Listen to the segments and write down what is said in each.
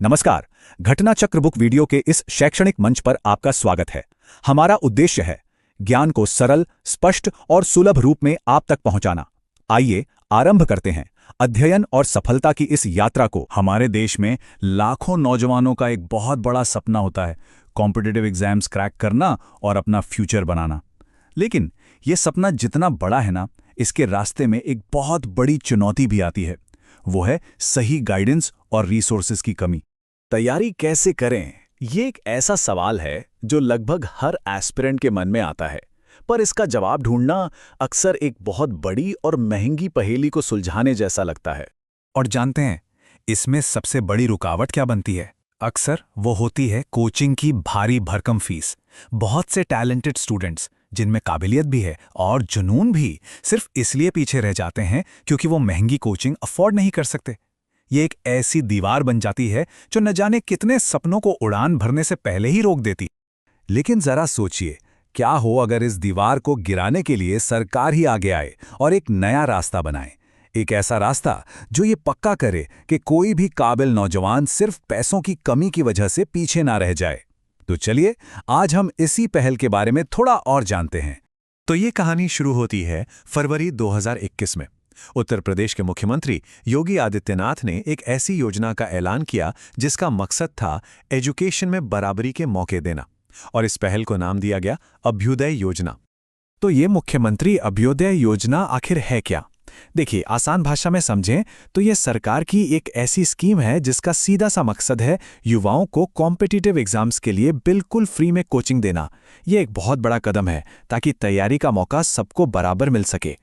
नमस्कार। घटना चक्र बुक वीडियो के इस शैक्षणिक मंच पर आपका स्वागत है। हमारा उद्देश्य है ज्ञान को सरल, स्पष्ट और सुलभ रूप में आप तक पहुंचाना। आइए आरंभ करते हैं अध्ययन और सफलता की इस यात्रा को। हमारे देश में लाखों नौजवानों का एक बहुत बड़ा सपना होता है, कॉम्पिटिटिव एग्जाम्स क्रैक करना और अपना फ्यूचर बनाना। लेकिन ये सपना जितना बड़ा है ना, इसके रास्ते में एक बहुत बड़ी चुनौती भी आती है। वो है सही गाइडेंस और रिसोर्सेज की कमी। तैयारी कैसे करें, ये एक ऐसा सवाल है जो लगभग हर एस्पिरेंट के मन में आता है, पर इसका जवाब ढूंढना अक्सर एक बहुत बड़ी और महंगी पहेली को सुलझाने जैसा लगता है। और जानते हैं, इसमें सबसे बड़ी रुकावट क्या बनती है? अक्सर वो होती है कोचिंग की भारी भरकम फीस। बहुत से टैलेंटेड स्टूडेंट्स, जिनमें काबिलियत भी है और जुनून भी, सिर्फ इसलिए पीछे रह जाते हैं क्योंकि वो महंगी कोचिंग अफोर्ड नहीं कर सकते। ये एक ऐसी दीवार बन जाती है जो न जाने कितने सपनों को उड़ान भरने से पहले ही रोक देती। लेकिन जरा सोचिए, क्या हो अगर इस दीवार को गिराने के लिए सरकार ही आगे आए और एक नया रास्ता बनाए। एक ऐसा रास्ता जो ये पक्का करे कि कोई भी काबिल नौजवान सिर्फ पैसों की कमी की वजह से पीछे ना रह जाए। तो चलिए आज हम इसी पहल के बारे में थोड़ा और जानते हैं। तो ये कहानी शुरू होती है फरवरी 2021 में। उत्तर प्रदेश के मुख्यमंत्री योगी आदित्यनाथ ने एक ऐसी योजना का ऐलान किया जिसका मकसद था एजुकेशन में बराबरी के मौके देना, और इस पहल को नाम दिया गया अभ्युदय योजना। तो ये मुख्यमंत्री अभ्युदय योजना आखिर है क्या? देखिए, आसान भाषा में समझें तो ये सरकार की एक ऐसी स्कीम है जिसका सीधा सा मकसद है युवाओं को कॉम्पिटिटिव एग्जाम्स के लिए बिल्कुल फ्री में कोचिंग देना। ये एक बहुत बड़ा कदम है ताकि तैयारी का मौका सबको बराबर मिल सके।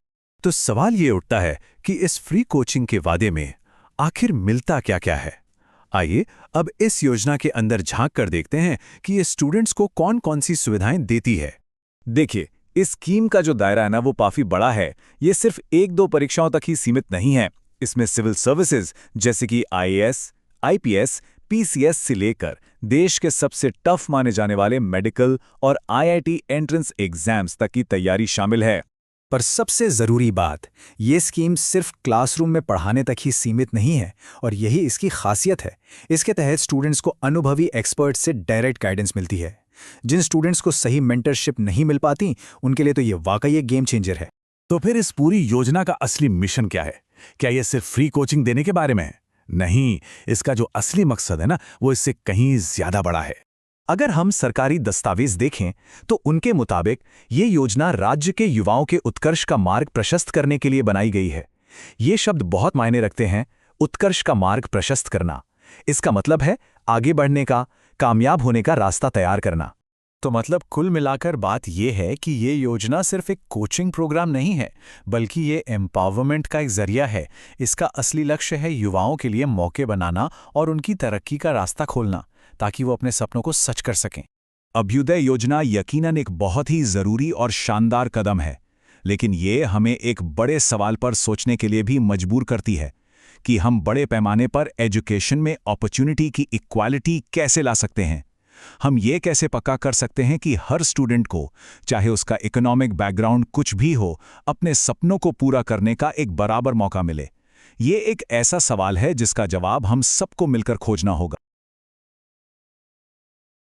तो सवाल ये उठता है कि इस फ्री कोचिंग के वादे में आखिर मिलता क्या क्या है। आइए अब इस योजना के अंदर झांक कर देखते हैं कि ये स्टूडेंट्स को कौन कौन सी सुविधाएं देती है। देखिए, इस स्कीम का जो दायरा है ना, वो काफी बड़ा है। ये सिर्फ एक दो परीक्षाओं तक ही सीमित नहीं है। इसमें सिविल सर्विसेज जैसे कि IAS, IPS, PCS से लेकर देश के सबसे टफ माने जाने वाले मेडिकल और IIT एंट्रेंस एग्जाम्स तक की तैयारी शामिल है। पर सबसे जरूरी बात, ये स्कीम सिर्फ क्लासरूम में पढ़ाने तक ही सीमित नहीं है, और यही इसकी खासियत है। इसके तहत स्टूडेंट्स को अनुभवी एक्सपर्ट से डायरेक्ट गाइडेंस मिलती है। जिन स्टूडेंट्स को सही मेंटरशिप नहीं मिल पाती, उनके लिए तो ये वाकई एक गेम चेंजर है। तो फिर इस पूरी योजना का असली मिशन क्या है? क्या ये सिर्फ फ्री कोचिंग देने के बारे में है? नहीं, इसका जो असली मकसद है ना, वो इससे कहीं ज्यादा बड़ा है। अगर हम सरकारी दस्तावेज देखें तो उनके मुताबिक ये योजना राज्य के युवाओं के उत्कर्ष का मार्ग प्रशस्त करने के लिए बनाई गई है। ये शब्द बहुत मायने रखते हैं, उत्कर्ष का मार्ग प्रशस्त करना। इसका मतलब है आगे बढ़ने का, कामयाब होने का रास्ता तैयार करना। तो मतलब कुल मिलाकर बात यह है कि ये योजना सिर्फ एक कोचिंग प्रोग्राम नहीं है, बल्कि ये एम्पावरमेंट का एक जरिया है। इसका असली लक्ष्य है युवाओं के लिए मौके बनाना और उनकी तरक्की का रास्ता खोलना, ताकि वो अपने सपनों को सच कर सकें। अभ्युदय योजना यकीनन एक बहुत ही जरूरी और शानदार कदम है, लेकिन ये हमें एक बड़े सवाल पर सोचने के लिए भी मजबूर करती है कि हम बड़े पैमाने पर एजुकेशन में अपॉर्चुनिटी की इक्वालिटी कैसे ला सकते हैं। हम ये कैसे पक्का कर सकते हैं कि हर स्टूडेंट को, चाहे उसका इकोनॉमिक बैकग्राउंड कुछ भी हो, अपने सपनों को पूरा करने का एक बराबर मौका मिले। ये एक ऐसा सवाल है जिसका जवाब हम सबको मिलकर खोजना होगा।